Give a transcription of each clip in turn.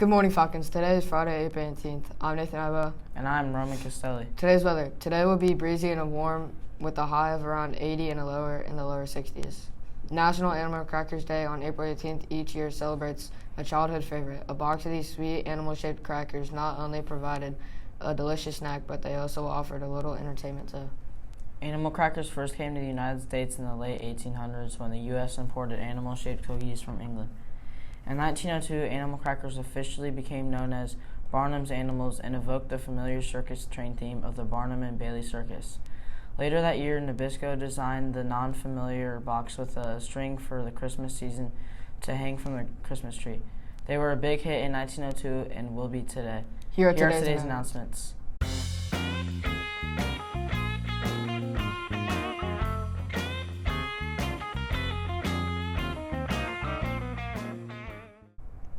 Good morning, Falcons. Today is Friday, April 18th. I'm Nathan Ibo. And I'm Roman Castelli. Today's weather. Today will be breezy and warm with a high of around 80 and a lower in the lower 60s. National Animal Crackers Day on April 18th each year celebrates a childhood favorite. A box of these sweet animal-shaped crackers not only provided a delicious snack, but they also offered a little entertainment too. Animal crackers first came to the United States in the late 1800s when the U.S. imported animal-shaped cookies from England. In 1902, animal crackers officially became known as Barnum's Animals and evoked the familiar circus train theme of the Barnum and Bailey Circus. Later that year, Nabisco designed the non-familiar box with a string for the Christmas season to hang from the Christmas tree. They were a big hit in 1902 and will be today. Here are today's announcements.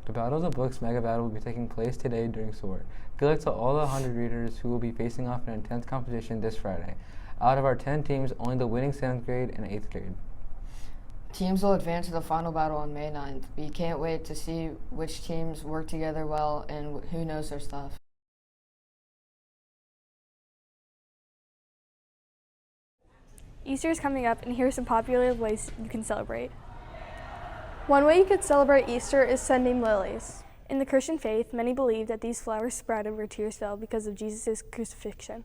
The Battle of the Books Mega Battle will be taking place today during SOAR. Good luck to all the 100 readers who will be facing off in an intense competition this Friday. Out of our 10 teams, only the winning 7th grade and 8th grade. Teams will advance to the final battle on May 9th. We can't wait to see which teams work together well and who knows their stuff. Easter is coming up, and here are some popular ways you can celebrate. One way you could celebrate Easter is sending lilies. In the Christian faith, many believe that these flowers sprouted where tears fell because of Jesus' crucifixion.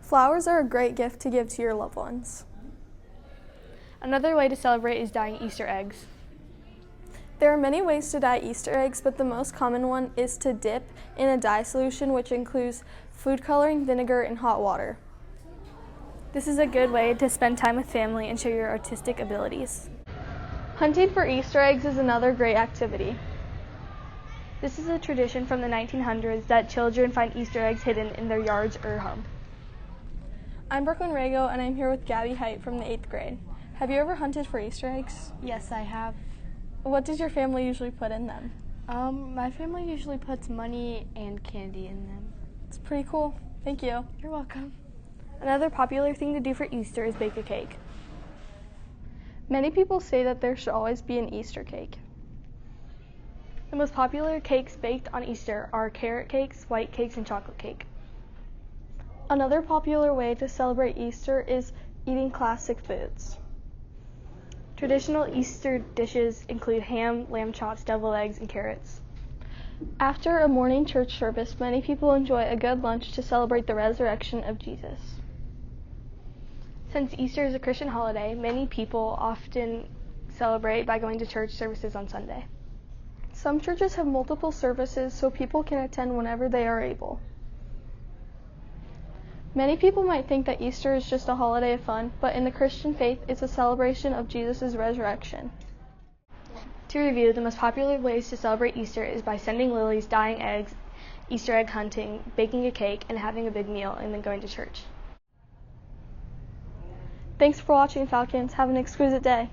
Flowers are a great gift to give to your loved ones. Another way to celebrate is dyeing Easter eggs. There are many ways to dye Easter eggs, but the most common one is to dip in a dye solution, which includes food coloring, vinegar, and hot water. This is a good way to spend time with family and show your artistic abilities. Hunting for Easter eggs is another great activity. This is a tradition from the 1900s that children find Easter eggs hidden in their yards or home. I'm Brooklyn Rago, and I'm here with Gabby Height from the 8th grade. Have you ever hunted for Easter eggs? Yes, I have. What does your family usually put in them? My family usually puts money and candy in them. It's pretty cool. Thank you. You're welcome. Another popular thing to do for Easter is bake a cake. Many people say that there should always be an Easter cake. The most popular cakes baked on Easter are carrot cakes, white cakes, and chocolate cake. Another popular way to celebrate Easter is eating classic foods. Traditional Easter dishes include ham, lamb chops, deviled eggs, and carrots. After a morning church service, many people enjoy a good lunch to celebrate the resurrection of Jesus. Since Easter is a Christian holiday, many people often celebrate by going to church services on Sunday. Some churches have multiple services so people can attend whenever they are able. Many people might think that Easter is just a holiday of fun, but in the Christian faith, it's a celebration of Jesus' resurrection. To review, the most popular ways to celebrate Easter is by sending lilies, dyeing eggs, Easter egg hunting, baking a cake, and having a big meal, and then going to church. Thanks for watching, Falcons. Have an exquisite day.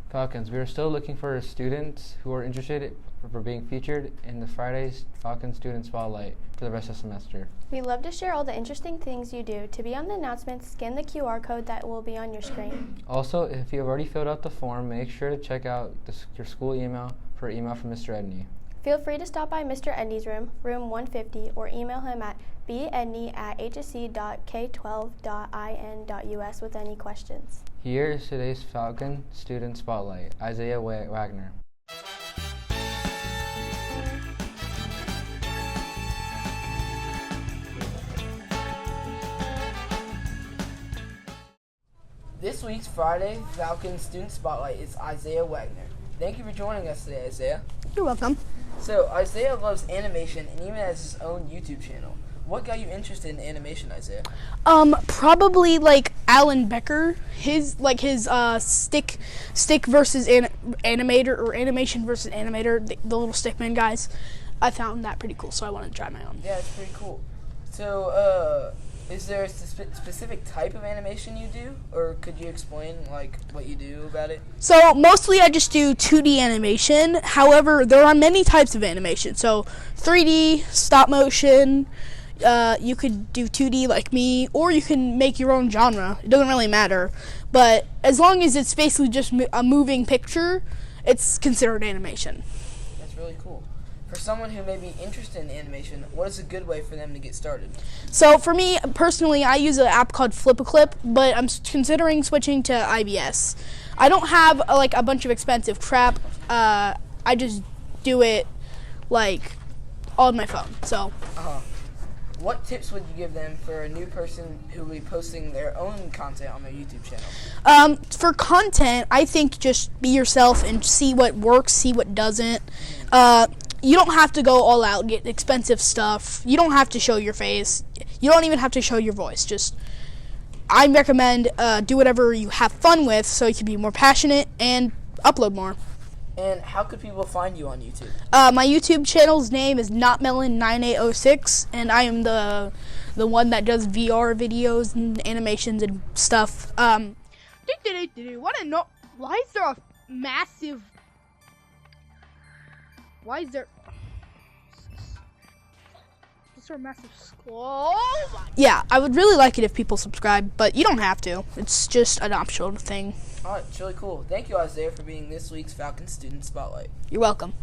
Falcons, we are still looking for students who are interested for being featured in the Friday's Falcon Student Spotlight for the rest of the semester. We'd love to share all the interesting things you do. To be on the announcements, scan the QR code that will be on your screen. Also, if you have already filled out the form, make sure to check out your school email for email from Mr. Edney. Feel free to stop by Mr. Edney's room, room 150, or email him at bedney@hsc.k12.in.us with any questions. Here is today's Falcon Student Spotlight, Isaiah Wagner. This week's Friday Falcon Student Spotlight is Isaiah Wagner. Thank you for joining us today, Isaiah. You're welcome. So, Isaiah loves animation and even has his own YouTube channel. What got you interested in animation, Isaiah? Probably like Alan Becker. His stick versus animator, or animation versus animator, the little stickman guys. I found that pretty cool, so I wanted to try my own. Yeah, it's pretty cool. So, is there a specific type of animation you do, or could you explain what you do about it? So mostly I just do 2D animation. However, there are many types of animation. So 3D, stop motion. You could do 2D like me, or you can make your own genre. It doesn't really matter. But as long as it's basically just a moving picture, it's considered animation. For someone who may be interested in animation, what is a good way for them to get started? So for me personally, I use an app called Flip-A-Clip, but I'm considering switching to IBS. I don't have like a bunch of expensive crap. I just do it like on my phone. So. What tips would you give them for a new person who will be posting their own content on their YouTube channel? For content, I think just be yourself and see what works, see what doesn't. You don't have to go all out, get expensive stuff. You don't have to show your face. You don't even have to show your voice. Just, I recommend do whatever you have fun with so you can be more passionate and upload more. And how could people find you on YouTube? My YouTube channel's name is NotMelon9806, and I am the one that does VR videos and animations and stuff. Why is there a massive? Why is there? Is there a massive skull? Yeah, I would really like it if people subscribe, but you don't have to. It's just an optional thing. All right, it's really cool. Thank you, Isaiah, for being this week's Falcon Student Spotlight. You're welcome.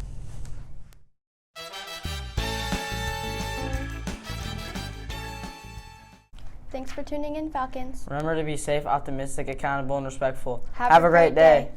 Thanks for tuning in, Falcons. Remember to be safe, optimistic, accountable, and respectful. Have a great day.